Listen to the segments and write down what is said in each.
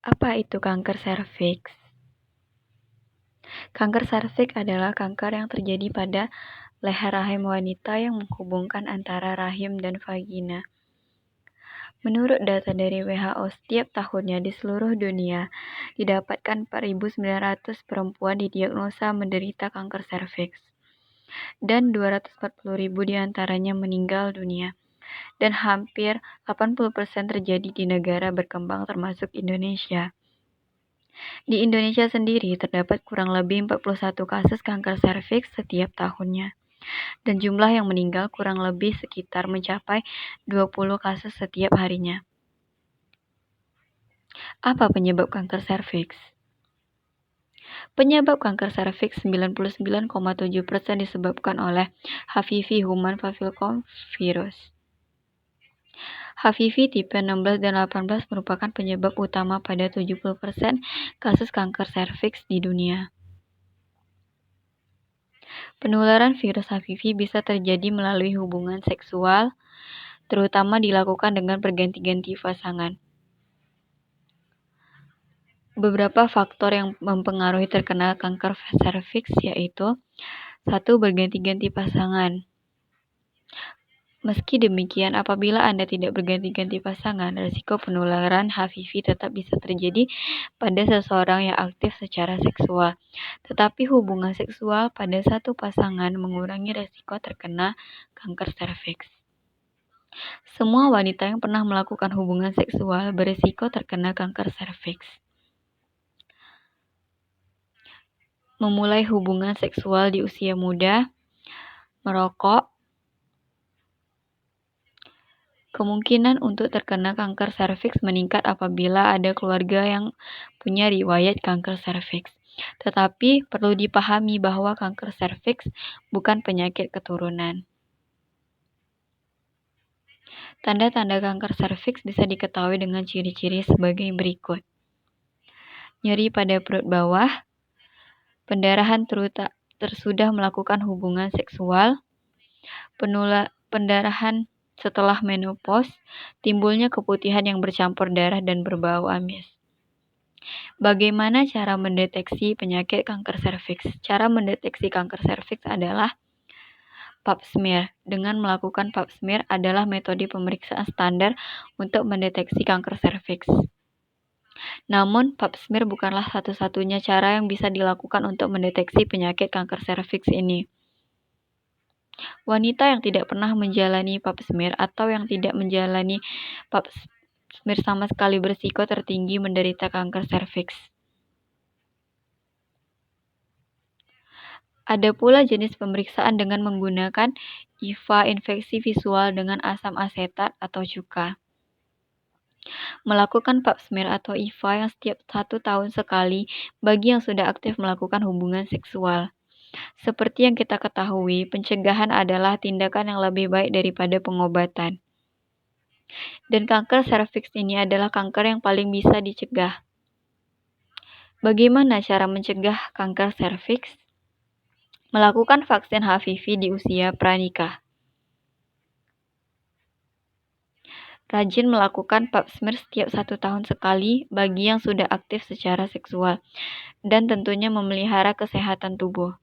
Apa itu kanker serviks? Kanker serviks adalah kanker yang terjadi pada leher rahim wanita yang menghubungkan antara rahim dan vagina. Menurut data dari WHO, setiap tahunnya di seluruh dunia, didapatkan 4.900 perempuan didiagnosa menderita kanker serviks, dan 240.000 diantaranya meninggal dunia, dan hampir 80% terjadi di negara berkembang termasuk Indonesia. Di Indonesia sendiri terdapat kurang lebih 41 kasus kanker serviks setiap tahunnya, dan jumlah yang meninggal kurang lebih sekitar mencapai 20 kasus setiap harinya. Apa penyebab kanker serviks? Penyebab kanker serviks 99,7% disebabkan oleh HPV Human Papillomavirus. HPV tipe 16 dan 18 merupakan penyebab utama pada 70% kasus kanker serviks di dunia. Penularan virus HPV bisa terjadi melalui hubungan seksual, terutama dilakukan dengan berganti-ganti pasangan. Beberapa faktor yang mempengaruhi terkena kanker serviks yaitu 1. Berganti-ganti pasangan. Meski demikian, apabila Anda tidak berganti-ganti pasangan, risiko penularan HPV tetap bisa terjadi pada seseorang yang aktif secara seksual. Tetapi hubungan seksual pada satu pasangan mengurangi risiko terkena kanker serviks. Semua wanita yang pernah melakukan hubungan seksual berisiko terkena kanker serviks. Memulai hubungan seksual di usia muda, merokok, kemungkinan untuk terkena kanker serviks meningkat apabila ada keluarga yang punya riwayat kanker serviks. Tetapi perlu dipahami bahwa kanker serviks bukan penyakit keturunan. Tanda-tanda kanker serviks bisa diketahui dengan ciri-ciri sebagai berikut. Nyeri pada perut bawah, pendarahan tersudah melakukan hubungan seksual, pendarahan setelah menopause, timbulnya keputihan yang bercampur darah dan berbau amis. Bagaimana cara mendeteksi penyakit kanker serviks? Cara mendeteksi kanker serviks adalah pap smear. Dengan melakukan pap smear adalah metode pemeriksaan standar untuk mendeteksi kanker serviks. Namun, pap smear bukanlah satu-satunya cara yang bisa dilakukan untuk mendeteksi penyakit kanker serviks ini. Wanita yang tidak pernah menjalani pap smear atau yang tidak menjalani pap smear sama sekali berisiko tertinggi menderita kanker serviks. Ada pula jenis pemeriksaan dengan menggunakan IVA infeksi visual dengan asam asetat atau cuka. Melakukan pap smear atau IVA yang setiap 1 tahun sekali bagi yang sudah aktif melakukan hubungan seksual. Seperti yang kita ketahui, pencegahan adalah tindakan yang lebih baik daripada pengobatan. Dan kanker serviks ini adalah kanker yang paling bisa dicegah. Bagaimana cara mencegah kanker serviks? Melakukan vaksin HPV di usia pranikah. Rajin melakukan pap smear setiap 1 tahun sekali bagi yang sudah aktif secara seksual. Dan tentunya memelihara kesehatan tubuh.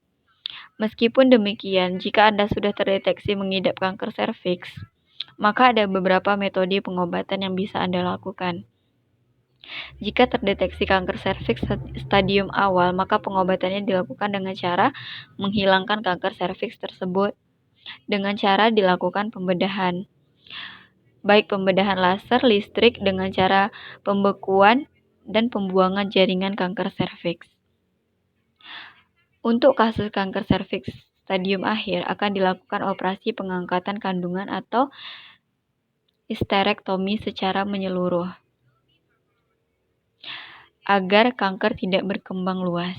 Meskipun demikian, jika Anda sudah terdeteksi mengidap kanker serviks, maka ada beberapa metode pengobatan yang bisa Anda lakukan. Jika terdeteksi kanker serviks stadium awal, maka pengobatannya dilakukan dengan cara menghilangkan kanker serviks tersebut dengan cara dilakukan pembedahan. Baik pembedahan laser, listrik dengan cara pembekuan dan pembuangan jaringan kanker serviks. Untuk kasus kanker serviks stadium akhir akan dilakukan operasi pengangkatan kandungan atau histerektomi secara menyeluruh agar kanker tidak berkembang luas.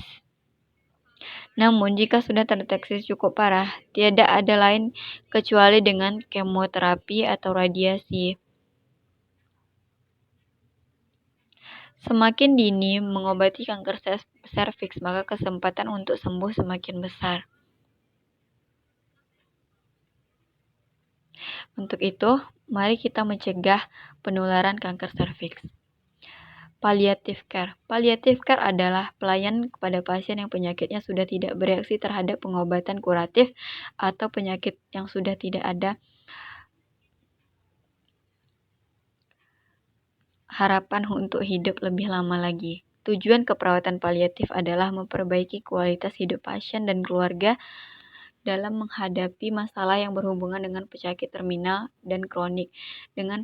Namun, jika sudah terdeteksi cukup parah, tiada ada lain kecuali dengan kemoterapi atau radiasi. Semakin dini mengobati kanker serviks, maka kesempatan untuk sembuh semakin besar. Untuk itu, mari kita mencegah penularan kanker serviks. Palliative care. Palliative care adalah pelayanan kepada pasien yang penyakitnya sudah tidak bereaksi terhadap pengobatan kuratif atau penyakit yang sudah tidak ada harapan untuk hidup lebih lama lagi. Tujuan keperawatan paliatif adalah memperbaiki kualitas hidup pasien dan keluarga dalam menghadapi masalah yang berhubungan dengan penyakit terminal dan kronik, dengan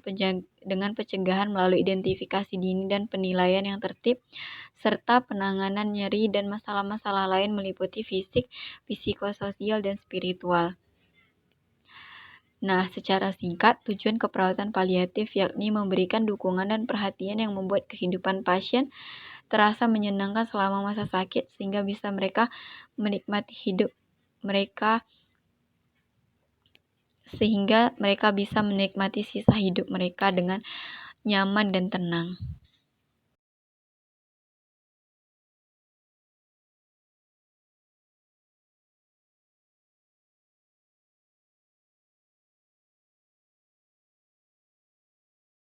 pencegahan melalui identifikasi dini dan penilaian yang tertib, serta penanganan nyeri dan masalah-masalah lain meliputi fisik, psikososial, dan spiritual. Nah, secara singkat, tujuan keperawatan paliatif yakni memberikan dukungan dan perhatian yang membuat kehidupan pasien terasa menyenangkan selama masa sakit, sehingga bisa mereka menikmati hidup mereka bisa menikmati sisa hidup mereka dengan nyaman dan tenang.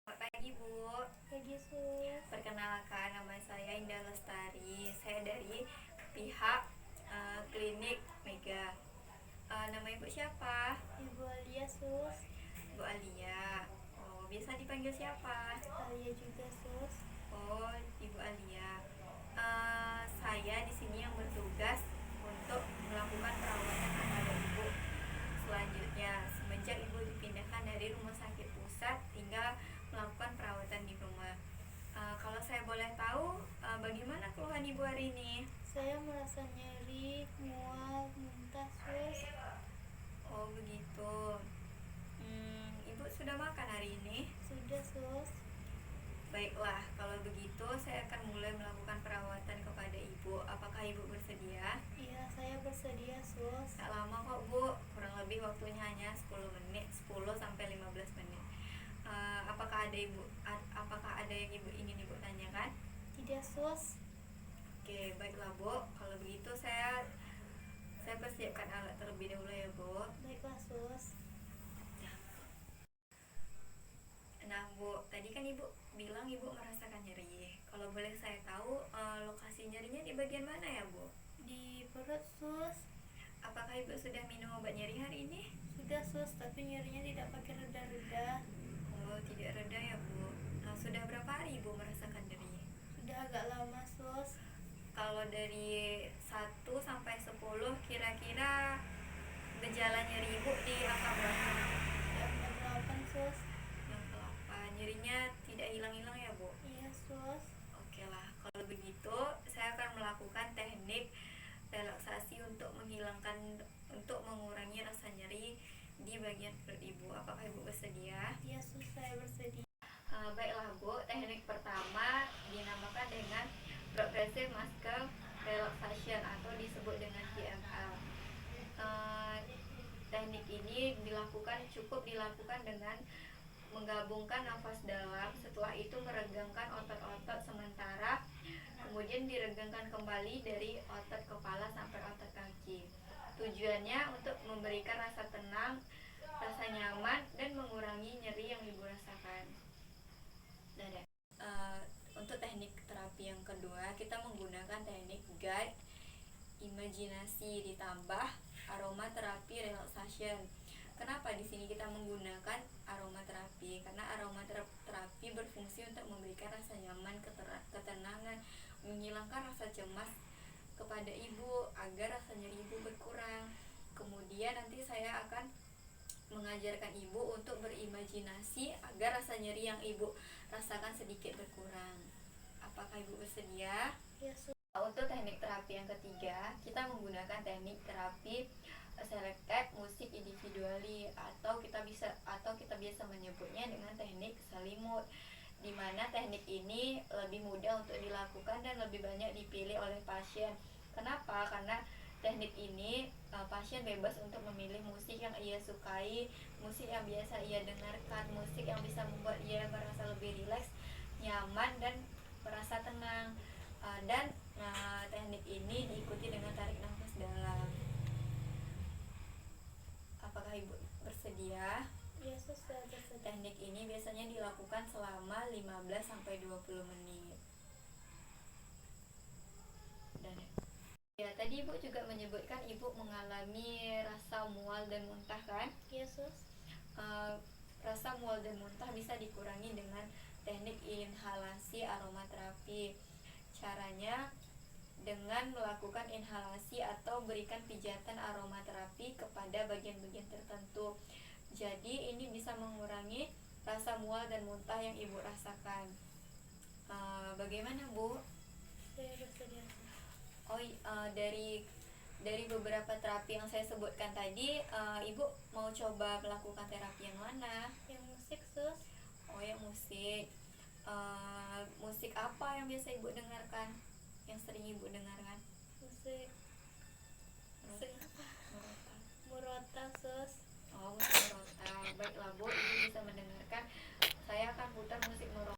Selamat pagi, Bu. Pagi, Sus. Perkenalkan, nama saya Indah Lestari. Saya dari pihak klinik Mega. Nama Ibu siapa? Ibu Alia, Sus. Bu Alia. Oh, biasa dipanggil siapa? Alia juga, Sus. Oh, Ibu Alia. Saya di sini yang bertugas untuk melakukan perawatan kepada Ibu. Selanjutnya, semenjak Ibu dipindahkan dari rumah sakit pusat hingga melakukan perawatan di rumah. Kalau saya boleh tahu, bagaimana keluhan Ibu hari ini? Saya merasa nyeri, mual, muntah, Sus. Oh, begitu. Ibu sudah makan hari ini? Sudah, Sus. Baiklah, kalau begitu saya akan mulai melakukan perawatan kepada Ibu. Apakah Ibu bersedia? Iya, saya bersedia, Sus. Tak lama kok, Bu. Kurang lebih waktunya hanya 10 menit, 10 sampai 15 menit. Apakah ada yang Ibu ingin Ibu tanyakan? Tidak, Sus. Oke, baiklah, Bu. Kalau begitu saya persiapkan alat terlebih dahulu ya, Bu. Baiklah, Sus. Nah, Bu, tadi kan Ibu bilang Ibu merasakan nyeri. Kalau boleh saya tahu, lokasi nyerinya di bagian mana ya, Bu? Di perut, Sus. Apakah Ibu sudah minum obat nyeri hari ini? Sudah, Sus, tapi nyerinya tidak pakai reda-reda. Oh, tidak reda ya, Bu. Sudah berapa hari Ibu merasakan nyeri? Sudah agak lama, Sus. Kalau dari 1 sampai 10, kira-kira gejala nyeri Ibu di angka berapa? Di angka 8, Sus. Yang ke-8. Nyerinya tidak hilang-hilang ya, Bu? Iya, Sus. Oke lah, kalau begitu saya akan melakukan teknik relaksasi untuk mengurangi rasa nyeri di bagian perut Ibu. Apakah Ibu bersedia? Iya, Sus, saya bersedia. Baiklah, Bu, teknik pertama dinamakan dengan progressive muscle relaxation atau disebut dengan PML. Teknik ini cukup dilakukan dengan menggabungkan nafas dalam, setelah itu meregangkan otot-otot sementara, kemudian diregangkan kembali dari otot kepala sampai otot kaki. Tujuannya untuk memberikan rasa tenang, rasa nyaman, dan mengurangi nyeri yang Ibu rasakan. Untuk teknik terapi yang kedua, kita menggunakan teknik guide imajinasi ditambah aromaterapi relaxation. Kenapa di sini kita menggunakan aromaterapi? Karena aromaterapi berfungsi untuk memberikan rasa nyaman, ketenangan, menghilangkan rasa cemas kepada Ibu agar rasa nyeri Ibu berkurang. Kemudian nanti saya akan mengajarkan Ibu untuk berimajinasi agar rasa nyeri yang Ibu rasakan sedikit berkurang. Apakah Ibu bersedia? Iya, Sus. Untuk teknik terapi yang ketiga, kita menggunakan teknik terapi selected musik individually atau kita biasa menyebutnya dengan teknik selimut, di mana teknik ini lebih mudah untuk dilakukan dan lebih banyak dipilih oleh pasien. Kenapa? Karena teknik ini pasien bebas untuk memilih musik yang ia sukai, musik yang biasa ia dengarkan, musik yang bisa membuat ia merasa lebih rileks, nyaman, dan merasa tenang. Dan teknik ini diikuti dengan tarik nafas dalam. Apakah Ibu bersedia? Iya, Sus, saya bersedia. Teknik ini biasanya dilakukan selama 15-20 menit. Dan ya tadi ibu juga menyebutkan ibu mengalami rasa mual dan muntah kan? Iya sus. Rasa mual dan muntah bisa dikurangi dengan teknik inhalasi aromaterapi. Caranya dengan melakukan inhalasi atau berikan pijatan aromaterapi kepada bagian-bagian tertentu. Jadi ini bisa mengurangi rasa mual dan muntah yang ibu rasakan. Bagaimana Bu? Saya bersedia. Dari beberapa terapi yang saya sebutkan tadi, ibu mau coba melakukan terapi yang mana? Yang musik sus. Oh, yang musik. Musik apa yang biasa ibu dengarkan? Yang sering ibu dengarkan? Musik apa? Murota sus. Oh, musik meronta. Baiklah Bu, ibu bisa mendengarkan. Saya akan putar musik meronta